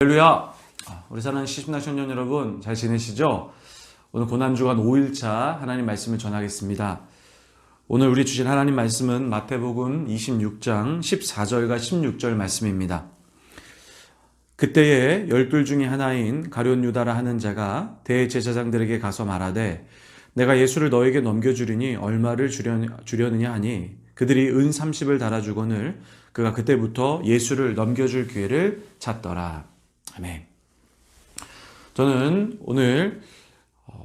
할렐루야! 우리 사랑하는 시집나 청년 여러분, 잘 지내시죠? 오늘 고난주간 5일차 하나님 말씀을 전하겠습니다. 오늘 우리 주신 하나님 말씀은 마태복음 26장 14절과 16절 말씀입니다. 그때에 12 중에 하나인 가룟 유다라 하는 자가 대제사장들에게 가서 말하되 내가 예수를 너에게 넘겨주리니 얼마를 주려느냐 하니 그들이 은 30을 달아주거늘 그가 그때부터 예수를 넘겨줄 기회를 찾더라. 아멘. 저는 오늘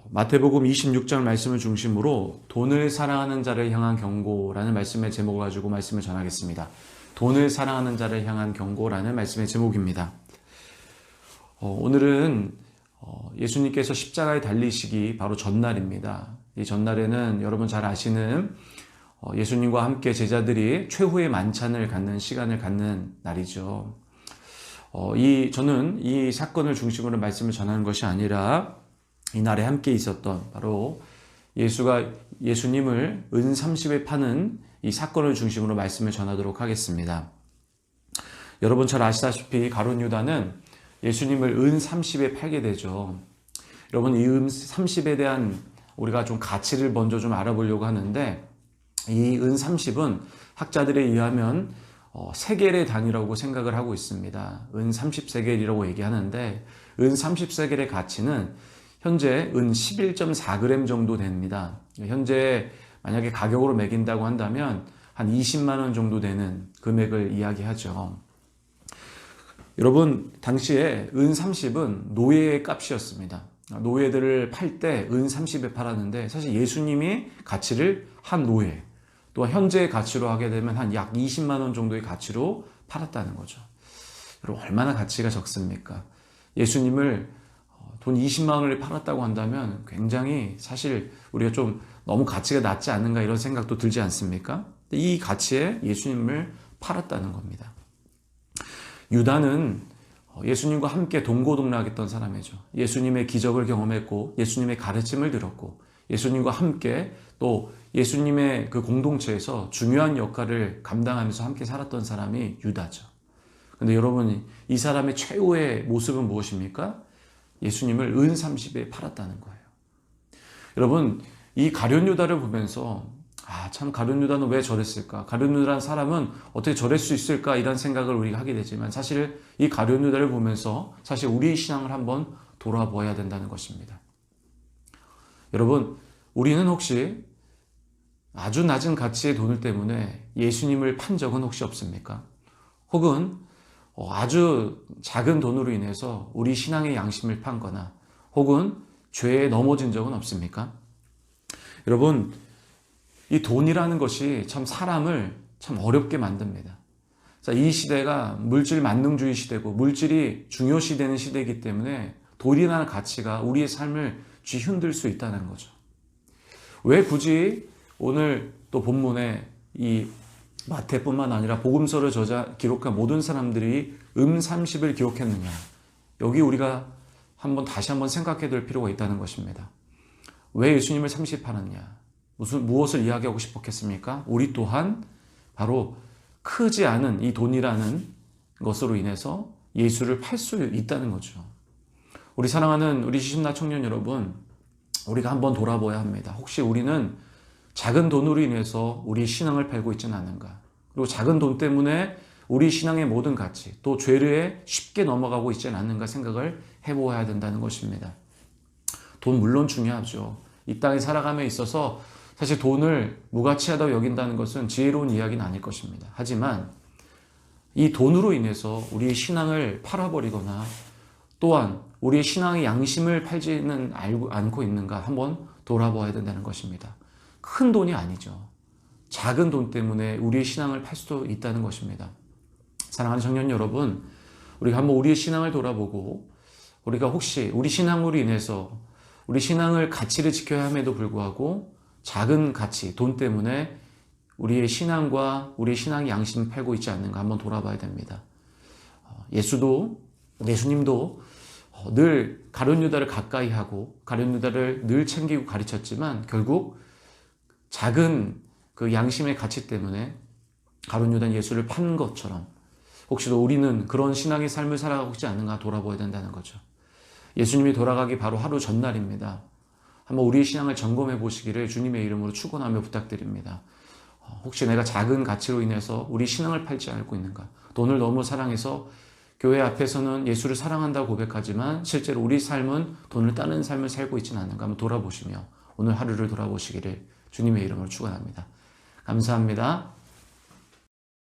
마태복음 26장 말씀을 중심으로 돈을 사랑하는 자를 향한 경고라는 말씀의 제목을 가지고 말씀을 전하겠습니다. 돈을 사랑하는 자를 향한 경고라는 말씀의 제목입니다. 오늘은 예수님께서 십자가에 달리시기 바로 전날입니다. 이 전날에는 여러분 잘 아시는 예수님과 함께 제자들이 최후의 만찬을 갖는 시간을 갖는 날이죠. 저는 이 사건을 중심으로 말씀을 전하는 것이 아니라 이 날에 함께 있었던 바로 예수님을 은 30에 파는 이 사건을 중심으로 말씀을 전하도록 하겠습니다. 여러분 잘 아시다시피 가룟 유다는 예수님을 은 30에 팔게 되죠. 여러분 이 은 30에 대한 우리가 좀 가치를 먼저 좀 알아보려고 하는데 이 은 30은 학자들에 의하면 세겔의 단위라고 생각을 하고 있습니다. 은 30세겔이라고 얘기하는데 은 30세겔의 가치는 현재 은 11.4g 정도 됩니다. 현재 만약에 가격으로 매긴다고 한다면 한 20만 원 정도 되는 금액을 이야기하죠. 여러분 당시에 은 30은 노예의 값이었습니다. 노예들을 팔 때 은 30에 팔았는데 사실 예수님이 가치를 한 노예 또한 현재의 가치로 하게 되면 한 약 20만 원 정도의 가치로 팔았다는 거죠. 여러분 얼마나 가치가 적습니까? 예수님을 돈 20만 원을 팔았다고 한다면 굉장히 사실 우리가 좀 너무 가치가 낮지 않는가 이런 생각도 들지 않습니까? 이 가치에 예수님을 팔았다는 겁니다. 유다는 예수님과 함께 동고동락했던 사람이죠. 예수님의 기적을 경험했고 예수님의 가르침을 들었고 예수님과 함께 또 예수님의 그 공동체에서 중요한 역할을 감당하면서 함께 살았던 사람이 유다죠. 근데 여러분 이 사람의 최후의 모습은 무엇입니까? 예수님을 은 30에 팔았다는 거예요. 여러분 이 가룟 유다를 보면서 참 가룟 유다는 왜 저랬을까? 가룟 유다라는 사람은 어떻게 저럴 수 있을까? 이런 생각을 우리가 하게 되지만 사실 이 가룟 유다를 보면서 사실 우리의 신앙을 한번 돌아보아야 된다는 것입니다. 여러분 우리는 혹시 아주 낮은 가치의 돈을 때문에 예수님을 판 적은 혹시 없습니까? 혹은 아주 작은 돈으로 인해서 우리 신앙의 양심을 판거나 혹은 죄에 넘어진 적은 없습니까? 여러분 이 돈이라는 것이 참 사람을 참 어렵게 만듭니다. 이 시대가 물질 만능주의 시대고 물질이 중요시되는 시대이기 때문에 돈이라는 가치가 우리의 삶을 뒤흔들 수 있다는 거죠. 왜 굳이 오늘 또 본문에 이 마태뿐만 아니라 복음서를 기록한 모든 사람들이 은 30을 기록했느냐? 여기 우리가 다시 한번 생각해 볼 필요가 있다는 것입니다. 왜 예수님을 30 팔았냐? 무엇을 이야기하고 싶었겠습니까? 우리 또한 바로 크지 않은 이 돈이라는 것으로 인해서 예수를 팔 수 있다는 거죠. 우리 사랑하는 우리 시집나 청년 여러분, 우리가 한번 돌아봐야 합니다. 혹시 우리는 작은 돈으로 인해서 우리 신앙을 팔고 있지는 않은가? 그리고 작은 돈 때문에 우리 신앙의 모든 가치, 또 죄에 쉽게 넘어가고 있지는 않는가 생각을 해보아야 된다는 것입니다. 돈 물론 중요하죠. 이 땅에 살아감에 있어서 사실 돈을 무가치하다고 여긴다는 것은 지혜로운 이야기는 아닐 것입니다. 하지만 이 돈으로 인해서 우리의 신앙을 팔아버리거나 또한 우리의 신앙의 양심을 팔지는 않고 있는가 한번 돌아봐야 된다는 것입니다. 큰 돈이 아니죠. 작은 돈 때문에 우리의 신앙을 팔 수도 있다는 것입니다. 사랑하는 청년 여러분, 우리가 한번 우리의 신앙을 돌아보고 우리가 혹시 우리 신앙으로 인해서 우리 신앙을 가치를 지켜야 함에도 불구하고 작은 가치, 돈 때문에 우리의 신앙과 우리의 신앙의 양심을 팔고 있지 않는가 한번 돌아봐야 됩니다. 예수님도 늘 가룟 유다를 가까이 하고 가룟 유다를 늘 챙기고 가르쳤지만 결국 작은 그 양심의 가치 때문에 가룟 유다는 예수를 판 것처럼 혹시도 우리는 그런 신앙의 삶을 살아가고 있지 않는가 돌아보아야 된다는 거죠. 예수님이 돌아가기 바로 하루 전날입니다. 한번 우리의 신앙을 점검해 보시기를 주님의 이름으로 축원하며 부탁드립니다. 혹시 내가 작은 가치로 인해서 우리 신앙을 팔지 않고 있는가? 돈을 너무 사랑해서 교회 앞에서는 예수를 사랑한다고 고백하지만 실제로 우리 삶은 돈을 따는 삶을 살고 있지는 않는가 한번 돌아보시며 오늘 하루를 돌아보시기를 주님의 이름으로 축원합니다. 감사합니다.